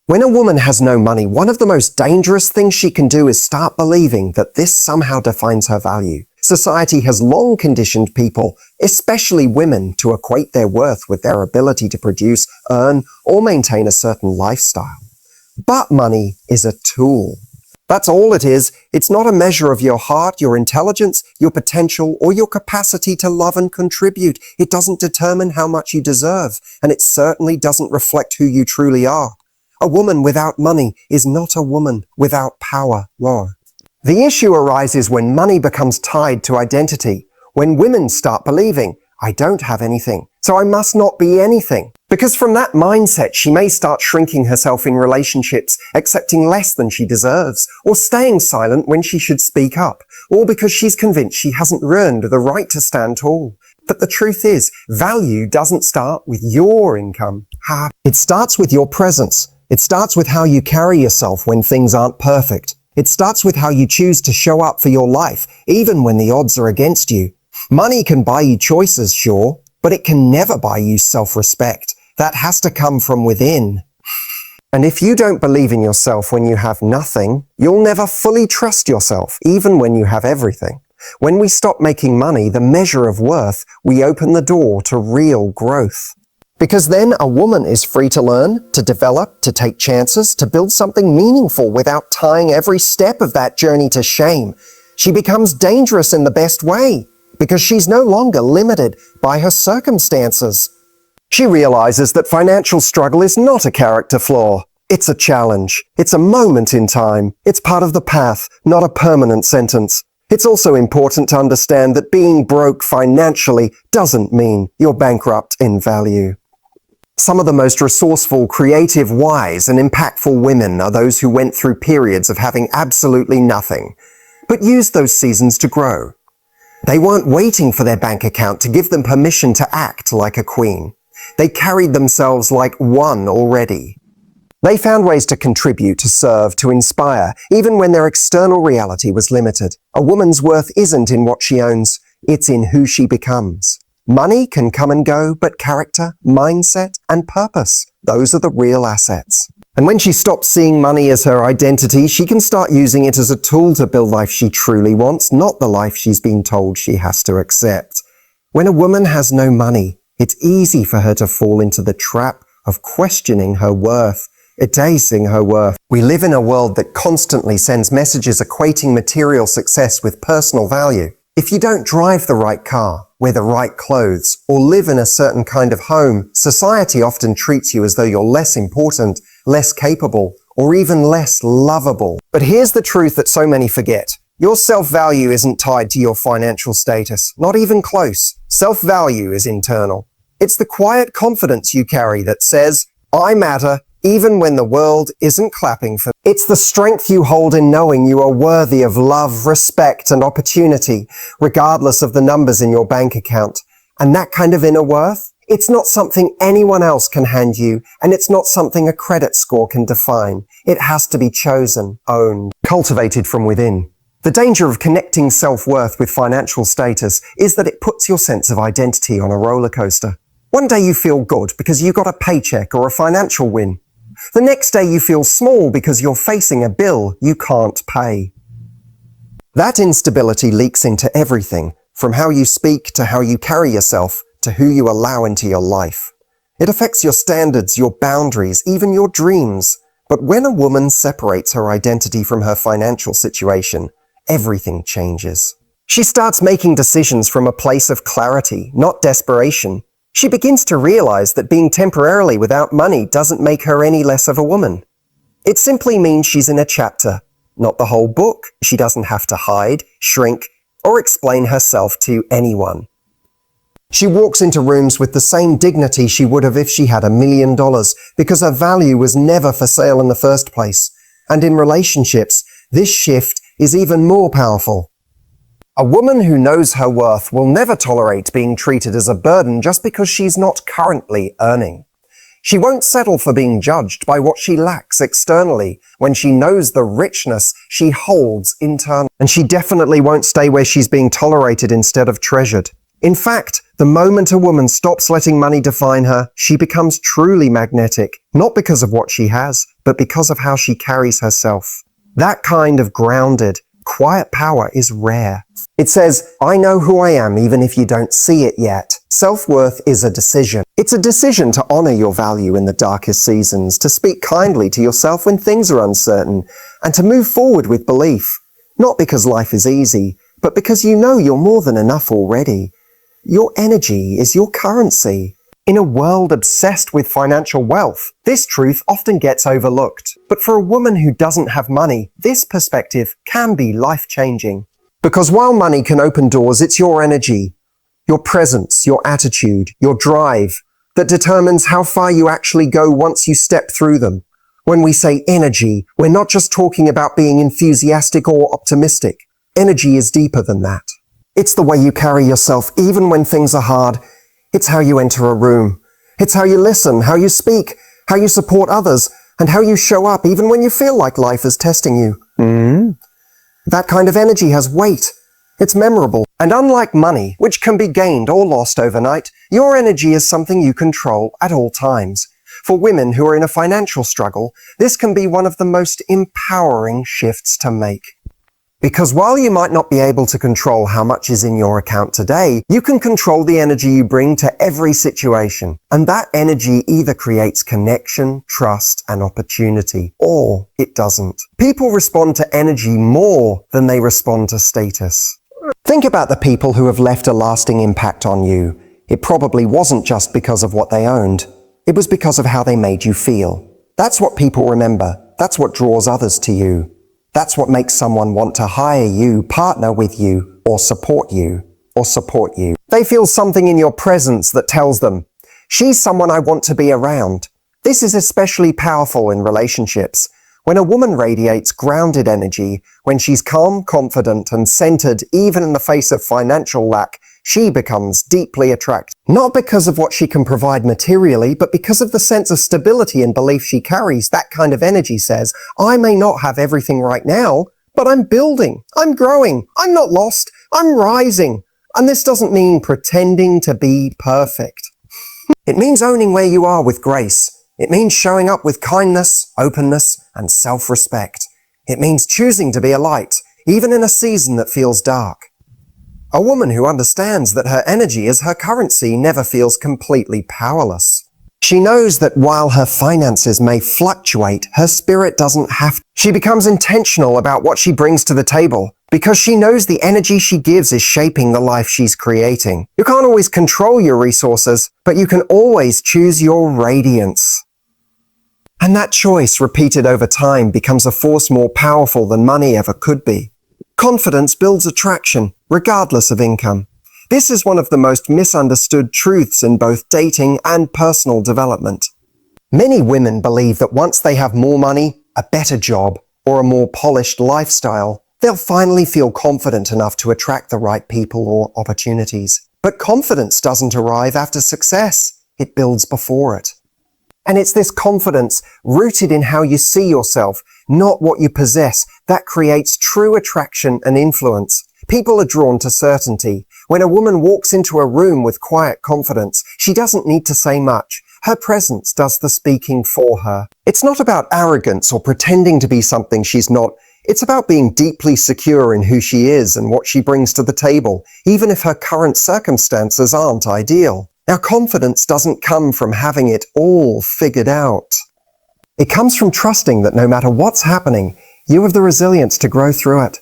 When a woman has no money, one of the most dangerous things she can do is start believing that this somehow defines her value. Society has long conditioned people, especially women, to equate their worth with their ability to produce, earn, or maintain a certain lifestyle. But money is a tool. That's all it is. It's not a measure of your heart, your intelligence, your potential, or your capacity to love and contribute. It doesn't determine how much you deserve, and it certainly doesn't reflect who you truly are. A woman without money is not a woman without power. Whoa. The issue arises when money becomes tied to identity, when women start believing, I don't have anything, so I must not be anything. Because from that mindset, she may start shrinking herself in relationships, accepting less than she deserves, or staying silent when she should speak up, all because she's convinced she hasn't earned the right to stand tall. But the truth is, value doesn't start with your income. It starts with your presence. It starts with how you carry yourself when things aren't perfect. It starts with how you choose to show up for your life, even when the odds are against you. Money can buy you choices, sure, but it can never buy you self-respect. That has to come from within. And if you don't believe in yourself when you have nothing, you'll never fully trust yourself, even when you have everything. When we stop making money the measure of worth, we open the door to real growth. Because then a woman is free to learn, to develop, to take chances, to build something meaningful without tying every step of that journey to shame. She becomes dangerous in the best way, because she's no longer limited by her circumstances. She realizes that financial struggle is not a character flaw. It's a challenge. It's a moment in time. It's part of the path, not a permanent sentence. It's also important to understand that being broke financially doesn't mean you're bankrupt in value. Some of the most resourceful, creative, wise, and impactful women are those who went through periods of having absolutely nothing, but used those seasons to grow. They weren't waiting for their bank account to give them permission to act like a queen. They carried themselves like one already. They found ways to contribute, to serve, to inspire, even when their external reality was limited. A woman's worth isn't in what she owns, it's in who she becomes. Money can come and go, but character, mindset, and purpose, those are the real assets. And when she stops seeing money as her identity, she can start using it as a tool to build life she truly wants, not the life she's been told she has to accept. When a woman has no money, it's easy for her to fall into the trap of questioning her worth, erasing her worth. We live in a world that constantly sends messages equating material success with personal value. If you don't drive the right car, wear the right clothes, or live in a certain kind of home, society often treats you as though you're less important, less capable, or even less lovable. But here's the truth that so many forget. Your self-value isn't tied to your financial status, not even close. Self-value is internal. It's the quiet confidence you carry that says, I matter, even when the world isn't clapping for me. It's the strength you hold in knowing you are worthy of love, respect, and opportunity, regardless of the numbers in your bank account. And that kind of inner worth, it's not something anyone else can hand you, and it's not something a credit score can define. It has to be chosen, owned, cultivated from within. The danger of connecting self-worth with financial status is that it puts your sense of identity on a roller coaster. One day you feel good because you got a paycheck or a financial win. The next day you feel small because you're facing a bill you can't pay. That instability leaks into everything, from how you speak to how you carry yourself to who you allow into your life. It affects your standards, your boundaries, even your dreams. But when a woman separates her identity from her financial situation, everything changes. She starts making decisions from a place of clarity, not desperation. She begins to realize that being temporarily without money doesn't make her any less of a woman. It simply means she's in a chapter, not the whole book. She doesn't have to hide, shrink, or explain herself to anyone. She walks into rooms with the same dignity she would have if she had $1 million, because her value was never for sale in the first place. And in relationships, this shift is even more powerful. A woman who knows her worth will never tolerate being treated as a burden just because she's not currently earning. She won't settle for being judged by what she lacks externally when she knows the richness she holds internally. And she definitely won't stay where she's being tolerated instead of treasured. In fact, The moment a woman stops letting money define her, she becomes truly magnetic, not because of what she has, but because of how she carries herself. That kind of grounded, quiet power is rare. It says, I know who I am even if you don't see it yet. Self-worth is a decision. It's a decision to honor your value in the darkest seasons, to speak kindly to yourself when things are uncertain, and to move forward with belief. Not because life is easy, but because you know you're more than enough already. Your energy is your currency. In a world obsessed with financial wealth, this truth often gets overlooked. But for a woman who doesn't have money, this perspective can be life-changing. Because while money can open doors, it's your energy, your presence, your attitude, your drive that determines how far you actually go once you step through them. When we say energy, we're not just talking about being enthusiastic or optimistic. Energy is deeper than that. It's the way you carry yourself even when things are hard. It's how you enter a room. It's how you listen, how you speak, how you support others, and how you show up even when you feel like life is testing you. That kind of energy has weight. It's memorable. And unlike money, which can be gained or lost overnight, your energy is something you control at all times. For women who are in a financial struggle, this can be one of the most empowering shifts to make. Because while you might not be able to control how much is in your account today, you can control the energy you bring to every situation. And that energy either creates connection, trust, and opportunity, or it doesn't. People respond to energy more than they respond to status. Think about the people who have left a lasting impact on you. It probably wasn't just because of what they owned. It was because of how they made you feel. That's what people remember. That's what draws others to you. That's what makes someone want to hire you, partner with you, or support you. They feel something in your presence that tells them, she's someone I want to be around. This is especially powerful in relationships. When a woman radiates grounded energy, when she's calm, confident, and centered even in the face of financial lack, she becomes deeply attracted. Not because of what she can provide materially, but because of the sense of stability and belief she carries. That kind of energy says, I may not have everything right now, but I'm building, I'm growing, I'm not lost, I'm rising. And this doesn't mean pretending to be perfect. It means owning where you are with grace. It means showing up with kindness, openness, and self-respect. It means choosing to be a light, even in a season that feels dark. A woman who understands that her energy is her currency never feels completely powerless. She knows that while her finances may fluctuate, her spirit doesn't have to. She becomes intentional about what she brings to the table because she knows the energy she gives is shaping the life she's creating. You can't always control your resources, but you can always choose your radiance. And that choice, repeated over time, becomes a force more powerful than money ever could be. Confidence builds attraction, regardless of income. This is one of the most misunderstood truths in both dating and personal development. Many women believe that once they have more money, a better job, or a more polished lifestyle, they'll finally feel confident enough to attract the right people or opportunities. But confidence doesn't arrive after success. It builds before it. And it's this confidence rooted in how you see yourself, not what you possess, that creates true attraction and influence. People are drawn to certainty. When a woman walks into a room with quiet confidence, she doesn't need to say much. Her presence does the speaking for her. It's not about arrogance or pretending to be something she's not. It's about being deeply secure in who she is and what she brings to the table, even if her current circumstances aren't ideal. Now, confidence doesn't come from having it all figured out. It comes from trusting that no matter what's happening, you have the resilience to grow through it.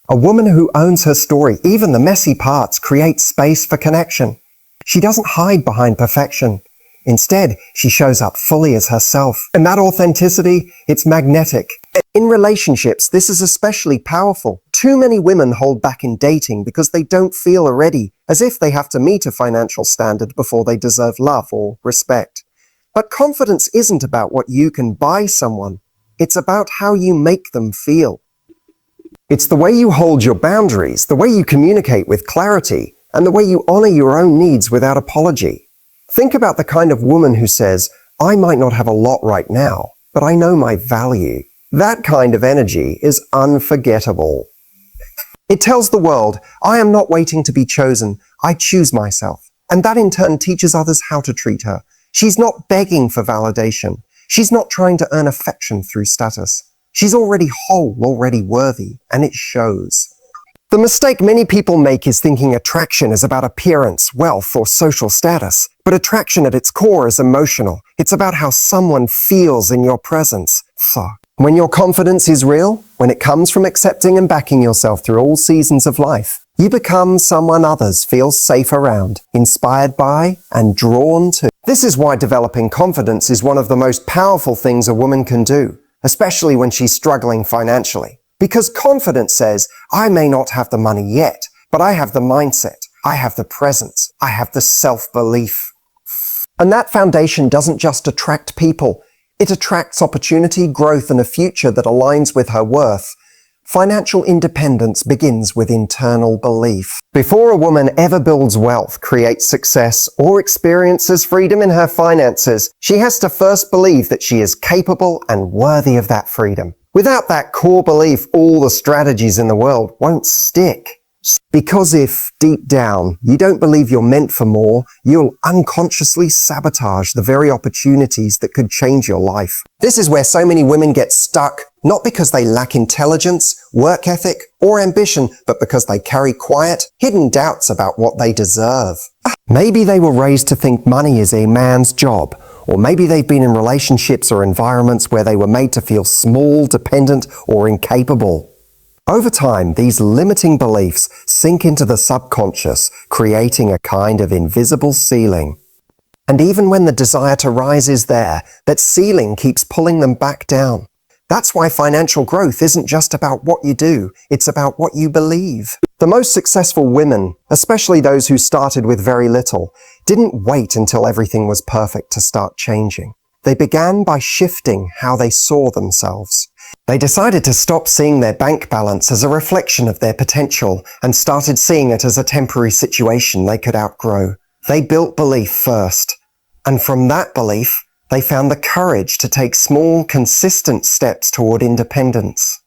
A woman who owns her story, even the messy parts, creates space for connection. She doesn't hide behind perfection. Instead, she shows up fully as herself. And that authenticity, it's magnetic. In relationships, this is especially powerful. Too many women hold back in dating because they don't feel ready, as if they have to meet a financial standard before they deserve love or respect. But confidence isn't about what you can buy someone. It's about how you make them feel. It's the way you hold your boundaries, the way you communicate with clarity, and the way you honor your own needs without apology. Think about the kind of woman who says, I might not have a lot right now, but I know my value. That kind of energy is unforgettable. It tells the world, I am not waiting to be chosen. I choose myself. And that in turn teaches others how to treat her. She's not begging for validation. She's not trying to earn affection through status. She's already whole, already worthy, and it shows. The mistake many people make is thinking attraction is about appearance, wealth, or social status. But attraction at its core is emotional. It's about how someone feels in your presence. When your confidence is real, when it comes from accepting and backing yourself through all seasons of life, you become someone others feel safe around, inspired by, and drawn to. This is why developing confidence is one of the most powerful things a woman can do, especially when she's struggling financially. Because confidence says, I may not have the money yet, but I have the mindset, I have the presence, I have the self-belief. And that foundation doesn't just attract people, it attracts opportunity, growth, and a future that aligns with her worth. Financial independence begins with internal belief. Before a woman ever builds wealth, creates success, or experiences freedom in her finances, she has to first believe that she is capable and worthy of that freedom. Without that core belief, all the strategies in the world won't stick. Because if, deep down, you don't believe you're meant for more, you'll unconsciously sabotage the very opportunities that could change your life. This is where so many women get stuck, not because they lack intelligence, work ethic, or ambition, but because they carry quiet, hidden doubts about what they deserve. Maybe they were raised to think money is a man's job, or maybe they've been in relationships or environments where they were made to feel small, dependent, or incapable. Over time, these limiting beliefs sink into the subconscious, creating a kind of invisible ceiling. And even when the desire to rise is there, that ceiling keeps pulling them back down. That's why financial growth isn't just about what you do, it's about what you believe. The most successful women, especially those who started with very little, didn't wait until everything was perfect to start changing. They began by shifting how they saw themselves. They decided to stop seeing their bank balance as a reflection of their potential and started seeing it as a temporary situation they could outgrow. They built belief first, and from that belief, they found the courage to take small, consistent steps toward independence.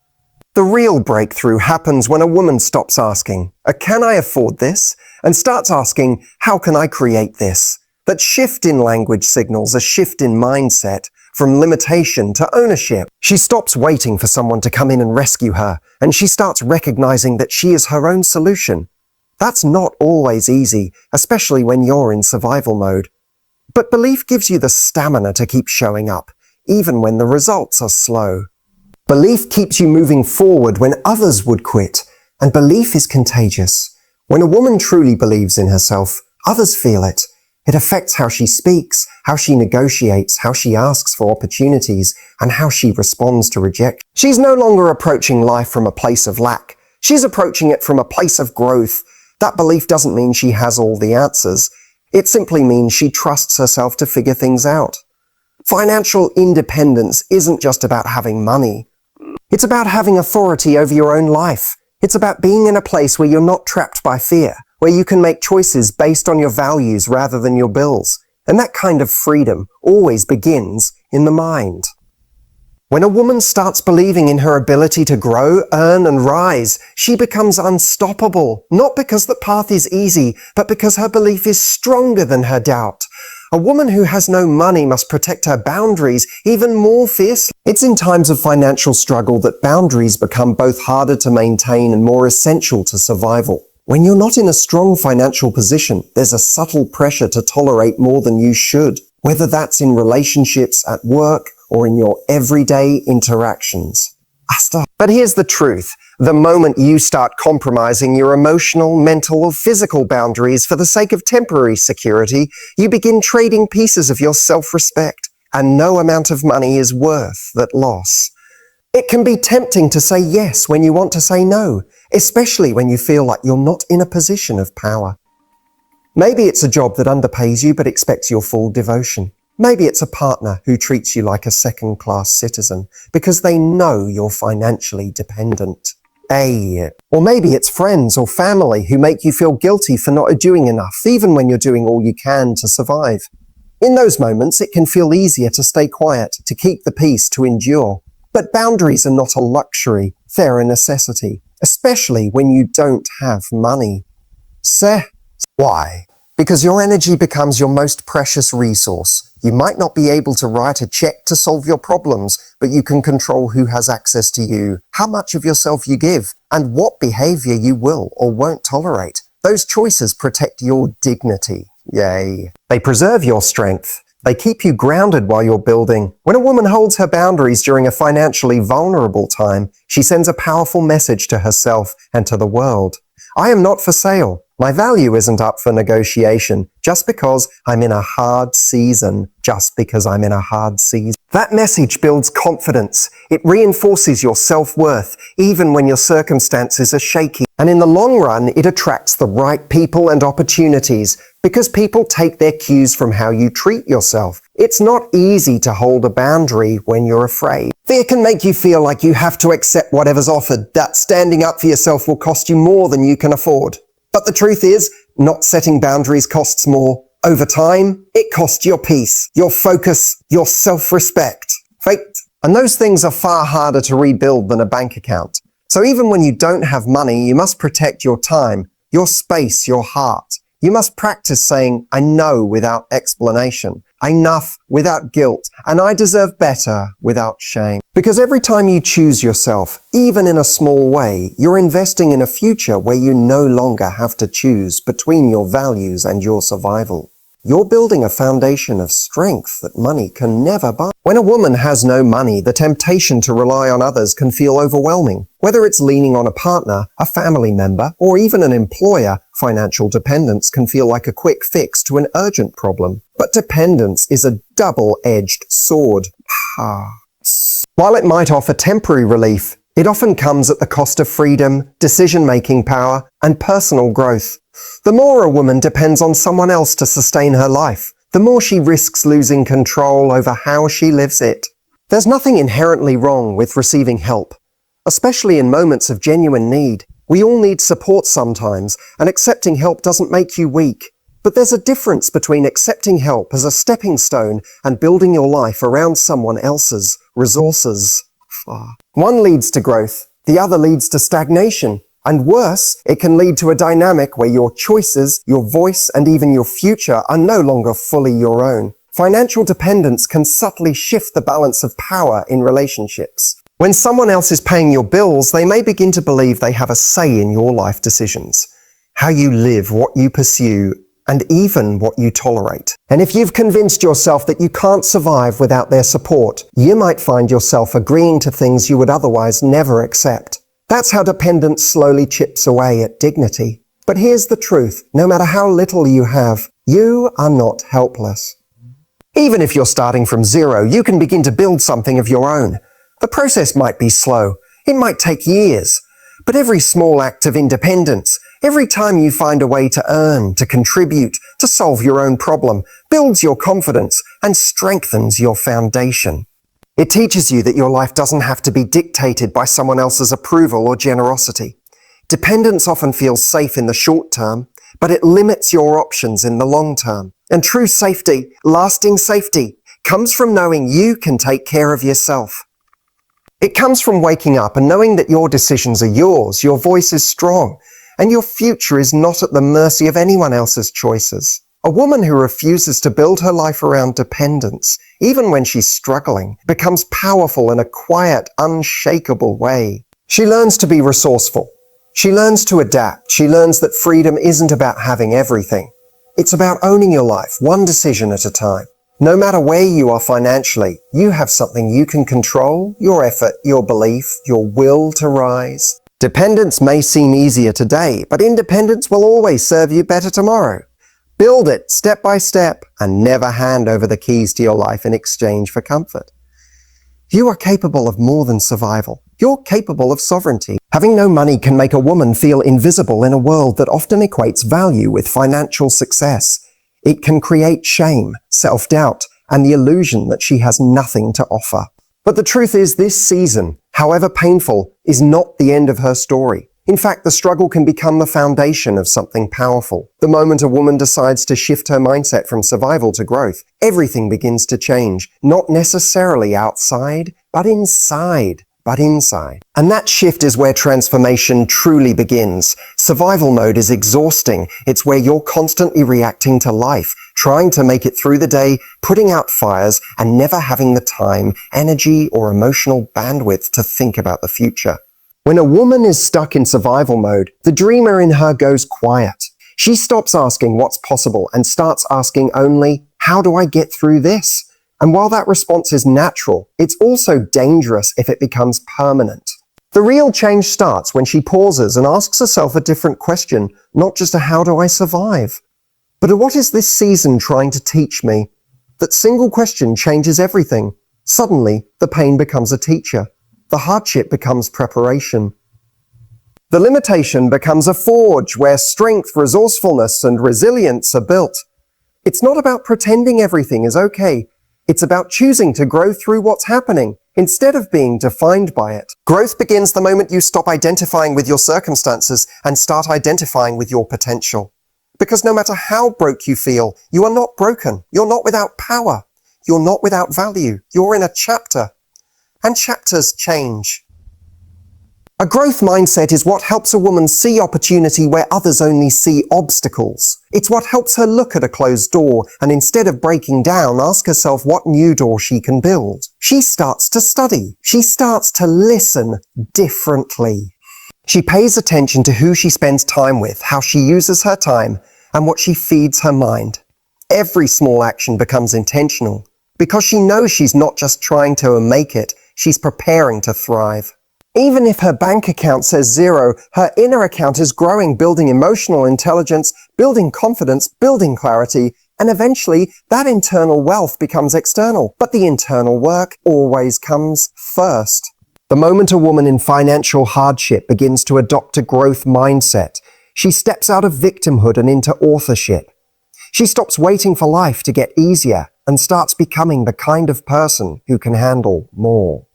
The real breakthrough happens when a woman stops asking, "Can I afford this?" and starts asking, "How can I create this?" That shift in language signals a shift in mindset, from limitation to ownership. She stops waiting for someone to come in and rescue her, and she starts recognizing that she is her own solution. That's not always easy, especially when you're in survival mode. But belief gives you the stamina to keep showing up, even when the results are slow. Belief keeps you moving forward when others would quit, and belief is contagious. When a woman truly believes in herself, others feel it. It affects how she speaks, how she negotiates, how she asks for opportunities, and how she responds to rejection. She's no longer approaching life from a place of lack. She's approaching it from a place of growth. That belief doesn't mean she has all the answers. It simply means she trusts herself to figure things out. Financial independence isn't just about having money. It's about having authority over your own life. It's about being in a place where you're not trapped by fear, where you can make choices based on your values rather than your bills. And that kind of freedom always begins in the mind. When a woman starts believing in her ability to grow, earn, and rise, she becomes unstoppable, not because the path is easy, but because her belief is stronger than her doubt. A woman who has no money must protect her boundaries even more fiercely. It's in times of financial struggle that boundaries become both harder to maintain and more essential to survival. When you're not in a strong financial position, there's a subtle pressure to tolerate more than you should, whether that's in relationships, at work, or in your everyday interactions. But here's the truth. The moment you start compromising your emotional, mental, or physical boundaries for the sake of temporary security, you begin trading pieces of your self-respect, and no amount of money is worth that loss. It can be tempting to say yes when you want to say no, especially when you feel like you're not in a position of power. Maybe it's a job that underpays you but expects your full devotion. Maybe it's a partner who treats you like a second-class citizen because they know you're financially dependent. Or maybe it's friends or family who make you feel guilty for not doing enough, even when you're doing all you can to survive. In those moments, it can feel easier to stay quiet, to keep the peace, to endure. But boundaries are not a luxury, they're a necessity, especially when you don't have money. Why? Because your energy becomes your most precious resource. You might not be able to write a check to solve your problems, but you can control who has access to you, how much of yourself you give, and what behavior you will or won't tolerate. Those choices protect your dignity. Yay. They preserve your strength. They keep you grounded while you're building. When a woman holds her boundaries during a financially vulnerable time, she sends a powerful message to herself and to the world. I am not for sale. My value isn't up for negotiation just because I'm in a hard season. That message builds confidence. It reinforces your self-worth, even when your circumstances are shaky. And in the long run, it attracts the right people and opportunities because people take their cues from how you treat yourself. It's not easy to hold a boundary when you're afraid. Fear can make you feel like you have to accept whatever's offered, that standing up for yourself will cost you more than you can afford. But the truth is, not setting boundaries costs more. Over time, it costs your peace, your focus, your self-respect, faith. And those things are far harder to rebuild than a bank account. So even when you don't have money, you must protect your time, your space, your heart. You must practice saying, I know without explanation, enough without guilt, and I deserve better without shame. Because every time you choose yourself, even in a small way, you're investing in a future where you no longer have to choose between your values and your survival. You're building a foundation of strength that money can never buy. When a woman has no money, the temptation to rely on others can feel overwhelming. Whether it's leaning on a partner, a family member, or even an employer, financial dependence can feel like a quick fix to an urgent problem. But dependence is a double-edged sword. While it might offer temporary relief, it often comes at the cost of freedom, decision-making power, and personal growth. The more a woman depends on someone else to sustain her life, the more she risks losing control over how she lives it. There's nothing inherently wrong with receiving help, especially in moments of genuine need. We all need support sometimes, and accepting help doesn't make you weak. But there's a difference between accepting help as a stepping stone and building your life around someone else's resources. One leads to growth, the other leads to stagnation. And worse, it can lead to a dynamic where your choices, your voice, and even your future are no longer fully your own. Financial dependence can subtly shift the balance of power in relationships. When someone else is paying your bills, they may begin to believe they have a say in your life decisions, how you live, what you pursue, and even what you tolerate. And if you've convinced yourself that you can't survive without their support, you might find yourself agreeing to things you would otherwise never accept. That's how dependence slowly chips away at dignity. But here's the truth. No matter how little you have, you are not helpless. Even if you're starting from zero, you can begin to build something of your own. The process might be slow. It might take years. But every small act of independence, every time you find a way to earn, to contribute, to solve your own problem, builds your confidence and strengthens your foundation. It teaches you that your life doesn't have to be dictated by someone else's approval or generosity. Dependence often feels safe in the short term, but it limits your options in the long term. And true safety, lasting safety, comes from knowing you can take care of yourself. It comes from waking up and knowing that your decisions are yours, your voice is strong, and your future is not at the mercy of anyone else's choices. A woman who refuses to build her life around dependence, even when she's struggling, becomes powerful in a quiet, unshakable way. She learns to be resourceful. She learns to adapt. She learns that freedom isn't about having everything. It's about owning your life, one decision at a time. No matter where you are financially, you have something you can control, your effort, your belief, your will to rise. Dependence may seem easier today, but independence will always serve you better tomorrow. Build it step by step and never hand over the keys to your life in exchange for comfort. You are capable of more than survival. You're capable of sovereignty. Having no money can make a woman feel invisible in a world that often equates value with financial success. It can create shame, self-doubt, and the illusion that she has nothing to offer. But the truth is, this season, however painful, is not the end of her story. In fact, the struggle can become the foundation of something powerful. The moment a woman decides to shift her mindset from survival to growth, everything begins to change, not necessarily outside, but inside. but inside. And that shift is where transformation truly begins. Survival mode is exhausting. It's where you're constantly reacting to life, trying to make it through the day, putting out fires, and never having the time, energy, or emotional bandwidth to think about the future. When a woman is stuck in survival mode, the dreamer in her goes quiet. She stops asking what's possible and starts asking only, how do I get through this? And while that response is natural, it's also dangerous if it becomes permanent. The real change starts when she pauses and asks herself a different question, not just a how do I survive, but a what is this season trying to teach me? That single question changes everything. Suddenly, the pain becomes a teacher. The hardship becomes preparation. The limitation becomes a forge where strength, resourcefulness, and resilience are built. It's not about pretending everything is okay. It's about choosing to grow through what's happening instead of being defined by it. Growth begins the moment you stop identifying with your circumstances and start identifying with your potential. Because no matter how broke you feel, you are not broken. You're not without power. You're not without value. You're in a chapter. And chapters change. A growth mindset is what helps a woman see opportunity where others only see obstacles. It's what helps her look at a closed door and instead of breaking down, ask herself what new door she can build. She starts to study. She starts to listen differently. She pays attention to who she spends time with, how she uses her time, and what she feeds her mind. Every small action becomes intentional because she knows she's not just trying to make it, she's preparing to thrive. Even if her bank account says zero, her inner account is growing, building emotional intelligence, building confidence, building clarity, and eventually that internal wealth becomes external. But the internal work always comes first. The moment a woman in financial hardship begins to adopt a growth mindset, she steps out of victimhood and into authorship. She stops waiting for life to get easier and starts becoming the kind of person who can handle more.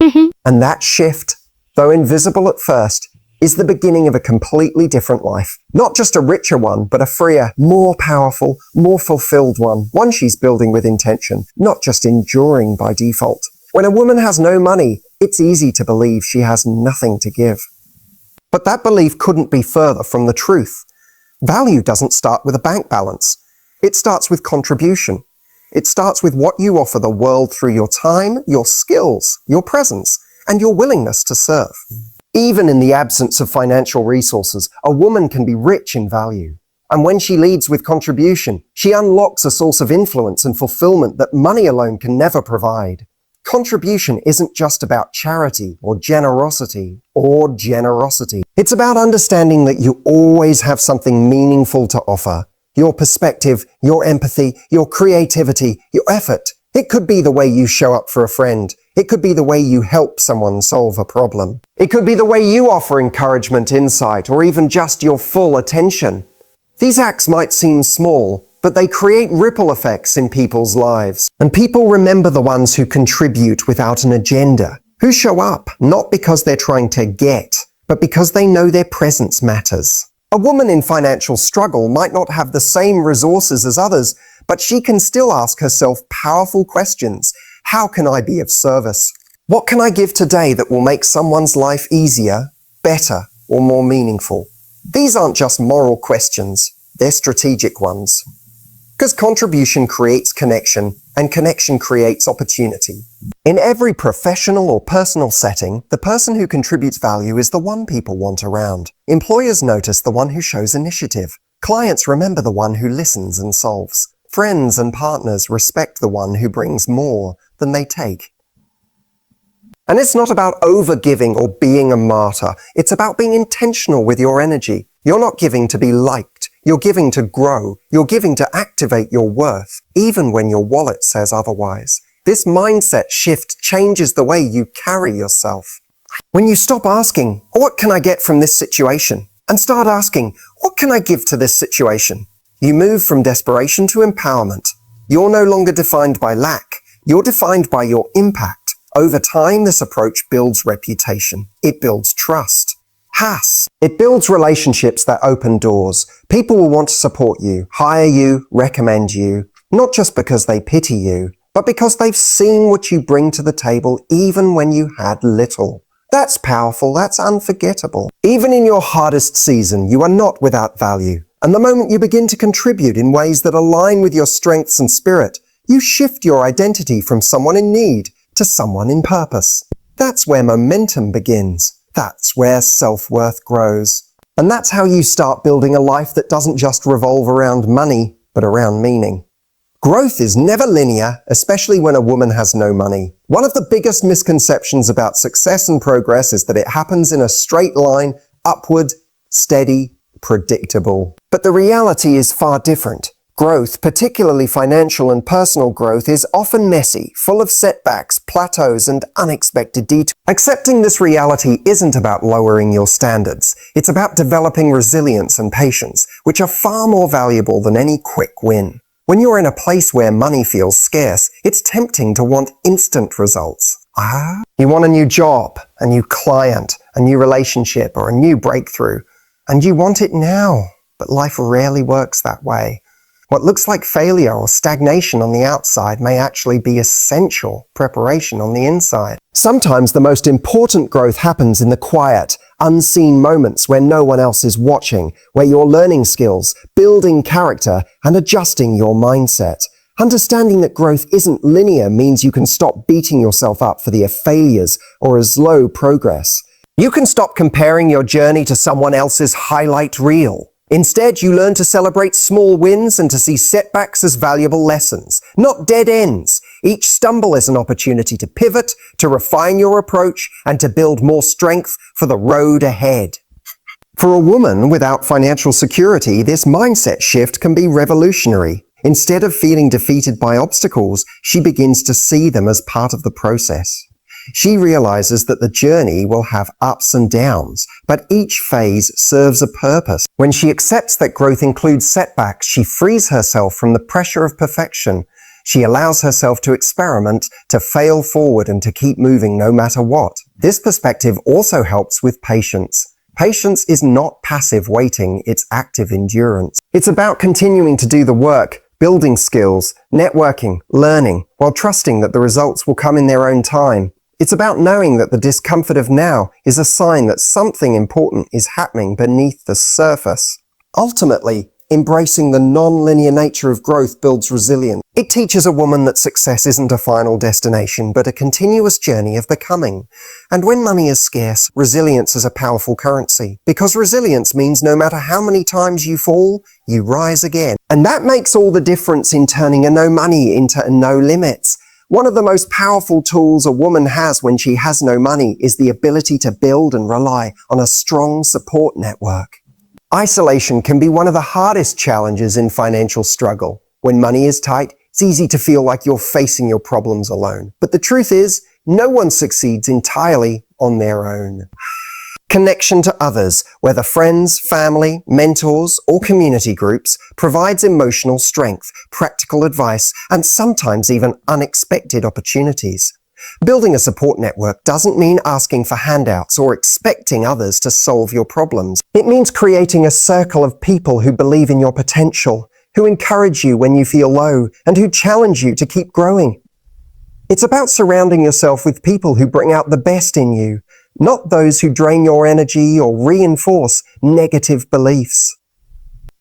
And that shift, though invisible at first, is the beginning of a completely different life. Not just a richer one, but a freer, more powerful, more fulfilled one she's building with intention, not just enduring by default. When a woman has no money, it's easy to believe she has nothing to give. But that belief couldn't be further from the truth. Value doesn't start with a bank balance. It starts with contribution. It starts with what you offer the world through your time, your skills, your presence, and your willingness to serve. Even in the absence of financial resources, a woman can be rich in value. And when she leads with contribution, she unlocks a source of influence and fulfillment that money alone can never provide. Contribution isn't just about charity or generosity. It's about understanding that you always have something meaningful to offer. Your perspective, your empathy, your creativity, your effort. It could be the way you show up for a friend. It could be the way you help someone solve a problem. It could be the way you offer encouragement, insight, or even just your full attention. These acts might seem small, but they create ripple effects in people's lives. And people remember the ones who contribute without an agenda, who show up not because they're trying to get, but because they know their presence matters. A woman in financial struggle might not have the same resources as others, but she can still ask herself powerful questions. How can I be of service? What can I give today that will make someone's life easier, better, or more meaningful? These aren't just moral questions, they're strategic ones. Because contribution creates connection, and connection creates opportunity. In every professional or personal setting, the person who contributes value is the one people want around. Employers notice the one who shows initiative. Clients remember the one who listens and solves. Friends and partners respect the one who brings more than they take. And it's not about over-giving or being a martyr. It's about being intentional with your energy. You're not giving to be liked. You're giving to grow. You're giving to activate your worth, even when your wallet says otherwise. This mindset shift changes the way you carry yourself. When you stop asking, what can I get from this situation? And start asking, what can I give to this situation? You move from desperation to empowerment. You're no longer defined by lack. You're defined by your impact. Over time, this approach builds reputation. It builds trust. It builds relationships that open doors. People will want to support you, hire you, recommend you, not just because they pity you, but because they've seen what you bring to the table even when you had little. That's powerful, that's unforgettable. Even in your hardest season, you are not without value. And the moment you begin to contribute in ways that align with your strengths and spirit, you shift your identity from someone in need to someone in purpose. That's where momentum begins. That's where self-worth grows. And that's how you start building a life that doesn't just revolve around money, but around meaning. Growth is never linear, especially when a woman has no money. One of the biggest misconceptions about success and progress is that it happens in a straight line, upward, steady, predictable. But the reality is far different. Growth, particularly financial and personal growth, is often messy, full of setbacks, plateaus, and unexpected detours. Accepting this reality isn't about lowering your standards. It's about developing resilience and patience, which are far more valuable than any quick win. When you're in a place where money feels scarce, it's tempting to want instant results. You want a new job, a new client, a new relationship, or a new breakthrough, and you want it now. But life rarely works that way. What looks like failure or stagnation on the outside may actually be essential preparation on the inside. Sometimes the most important growth happens in the quiet, unseen moments where no one else is watching, where you're learning skills, building character, and adjusting your mindset. Understanding that growth isn't linear means you can stop beating yourself up for the failures or a slow progress. You can stop comparing your journey to someone else's highlight reel. Instead, you learn to celebrate small wins and to see setbacks as valuable lessons, not dead ends. Each stumble is an opportunity to pivot, to refine your approach, and to build more strength for the road ahead. For a woman without financial security, this mindset shift can be revolutionary. Instead of feeling defeated by obstacles, she begins to see them as part of the process. She realizes that the journey will have ups and downs, but each phase serves a purpose. When she accepts that growth includes setbacks, she frees herself from the pressure of perfection. She allows herself to experiment, to fail forward, and to keep moving no matter what. This perspective also helps with patience. Patience is not passive waiting, it's active endurance. It's about continuing to do the work, building skills, networking, learning, while trusting that the results will come in their own time. It's about knowing that the discomfort of now is a sign that something important is happening beneath the surface. Ultimately, embracing the non-linear nature of growth builds resilience. It teaches a woman that success isn't a final destination, but a continuous journey of becoming. And when money is scarce, resilience is a powerful currency. Because resilience means no matter how many times you fall, you rise again. And that makes all the difference in turning a no money into a no limits. One of the most powerful tools a woman has when she has no money is the ability to build and rely on a strong support network. Isolation can be one of the hardest challenges in financial struggle. When money is tight, it's easy to feel like you're facing your problems alone. But the truth is, no one succeeds entirely on their own. Connection to others, whether friends, family, mentors, or community groups, provides emotional strength, practical advice, and sometimes even unexpected opportunities. Building a support network doesn't mean asking for handouts or expecting others to solve your problems. It means creating a circle of people who believe in your potential, who encourage you when you feel low, and who challenge you to keep growing. It's about surrounding yourself with people who bring out the best in you, not those who drain your energy or reinforce negative beliefs.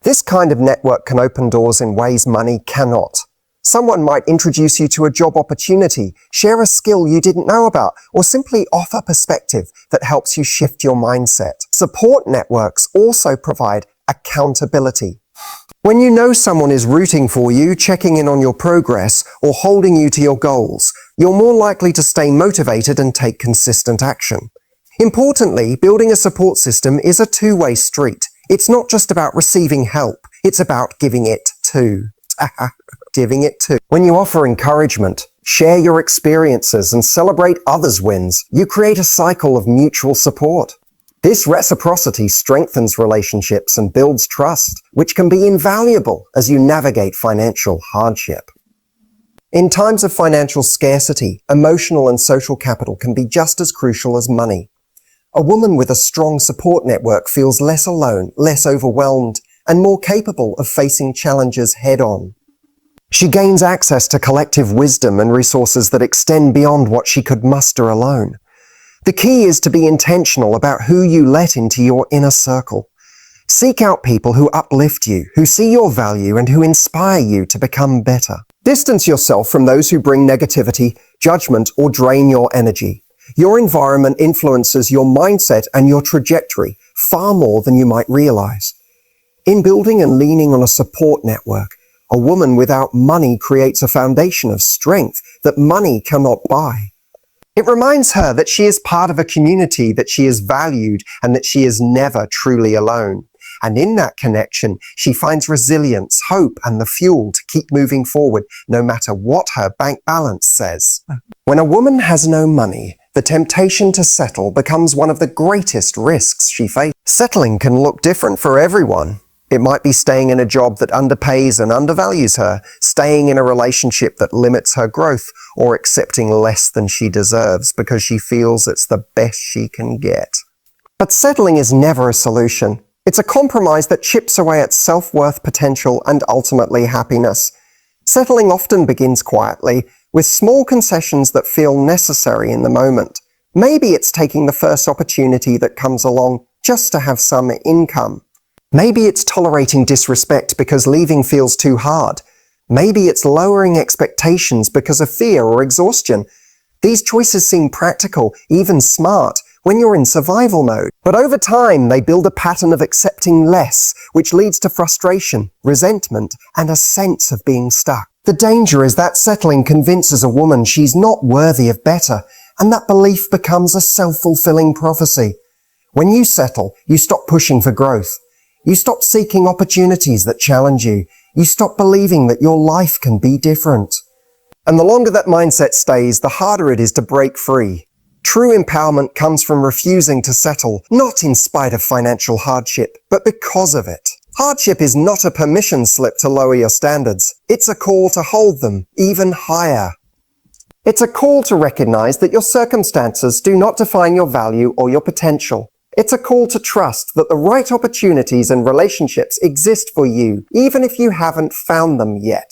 This kind of network can open doors in ways money cannot. Someone might introduce you to a job opportunity, share a skill you didn't know about, or simply offer perspective that helps you shift your mindset. Support networks also provide accountability. When you know someone is rooting for you, checking in on your progress, or holding you to your goals, you're more likely to stay motivated and take consistent action. Importantly, building a support system is a two-way street. It's not just about receiving help, it's about giving it too. When you offer encouragement, share your experiences, and celebrate others' wins, you create a cycle of mutual support. This reciprocity strengthens relationships and builds trust, which can be invaluable as you navigate financial hardship. In times of financial scarcity, emotional and social capital can be just as crucial as money. A woman with a strong support network feels less alone, less overwhelmed, and more capable of facing challenges head-on. She gains access to collective wisdom and resources that extend beyond what she could muster alone. The key is to be intentional about who you let into your inner circle. Seek out people who uplift you, who see your value, and who inspire you to become better. Distance yourself from those who bring negativity, judgment, or drain your energy. Your environment influences your mindset and your trajectory far more than you might realize. In building and leaning on a support network, a woman without money creates a foundation of strength that money cannot buy. It reminds her that she is part of a community, that she is valued, and that she is never truly alone. And in that connection, she finds resilience, hope, and the fuel to keep moving forward, no matter what her bank balance says. When a woman has no money, the temptation to settle becomes one of the greatest risks she faces. Settling can look different for everyone. It might be staying in a job that underpays and undervalues her, staying in a relationship that limits her growth, or accepting less than she deserves because she feels it's the best she can get. But settling is never a solution. It's a compromise that chips away at self-worth, potential, and ultimately happiness. Settling often begins quietly, with small concessions that feel necessary in the moment. Maybe it's taking the first opportunity that comes along just to have some income. Maybe it's tolerating disrespect because leaving feels too hard. Maybe it's lowering expectations because of fear or exhaustion. These choices seem practical, even smart, when you're in survival mode. But over time, they build a pattern of accepting less, which leads to frustration, resentment, and a sense of being stuck. The danger is that settling convinces a woman she's not worthy of better, and that belief becomes a self-fulfilling prophecy. When you settle, you stop pushing for growth. You stop seeking opportunities that challenge you. You stop believing that your life can be different. And the longer that mindset stays, the harder it is to break free. True empowerment comes from refusing to settle, not in spite of financial hardship, but because of it. Hardship is not a permission slip to lower your standards. It's a call to hold them even higher. It's a call to recognize that your circumstances do not define your value or your potential. It's a call to trust that the right opportunities and relationships exist for you, even if you haven't found them yet.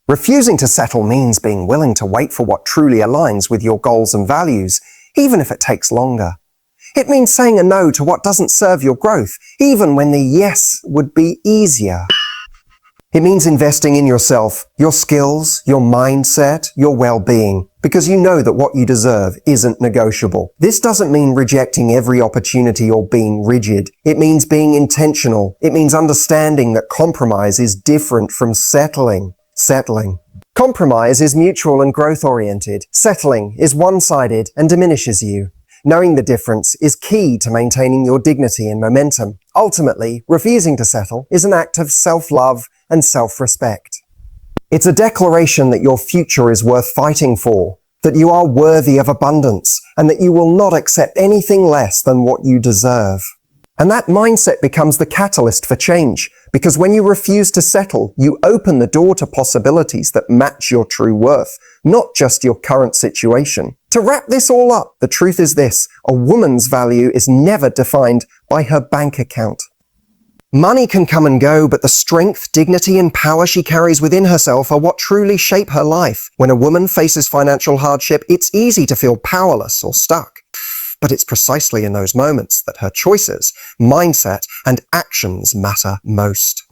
Refusing to settle means being willing to wait for what truly aligns with your goals and values, even if it takes longer. It means saying a no to what doesn't serve your growth, even when the yes would be easier. It means investing in yourself, your skills, your mindset, your well-being, because you know that what you deserve isn't negotiable. This doesn't mean rejecting every opportunity or being rigid. It means being intentional. It means understanding that compromise is different from settling. Compromise is mutual and growth-oriented. Settling is one-sided and diminishes you. Knowing the difference is key to maintaining your dignity and momentum. Ultimately, refusing to settle is an act of self-love and self-respect. It's a declaration that your future is worth fighting for, that you are worthy of abundance, and that you will not accept anything less than what you deserve. And that mindset becomes the catalyst for change, because when you refuse to settle, you open the door to possibilities that match your true worth, not just your current situation. To wrap this all up, the truth is this: a woman's value is never defined by her bank account. Money can come and go, but the strength, dignity, and power she carries within herself are what truly shape her life. When a woman faces financial hardship, it's easy to feel powerless or stuck. But it's precisely in those moments that her choices, mindset, and actions matter most.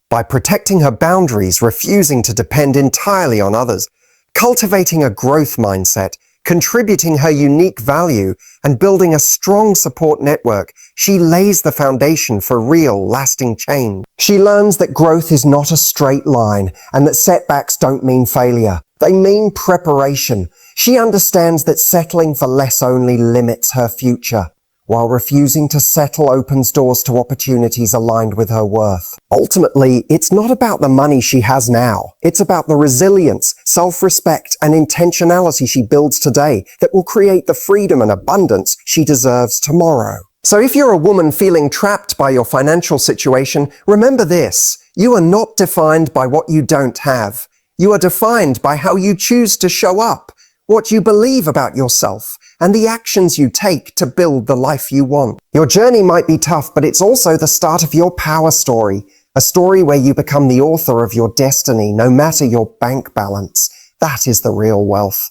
By protecting her boundaries, refusing to depend entirely on others, cultivating a growth mindset, contributing her unique value, and building a strong support network, she lays the foundation for real, lasting change. She learns that growth is not a straight line, and that setbacks don't mean failure. They mean preparation. She understands that settling for less only limits her future, while refusing to settle opens doors to opportunities aligned with her worth. Ultimately, it's not about the money she has now. It's about the resilience, self-respect, and intentionality she builds today that will create the freedom and abundance she deserves tomorrow. So if you're a woman feeling trapped by your financial situation, remember this: you are not defined by what you don't have. You are defined by how you choose to show up, what you believe about yourself, and the actions you take to build the life you want. Your journey might be tough, but it's also the start of your power story, a story where you become the author of your destiny, no matter your bank balance. That is the real wealth.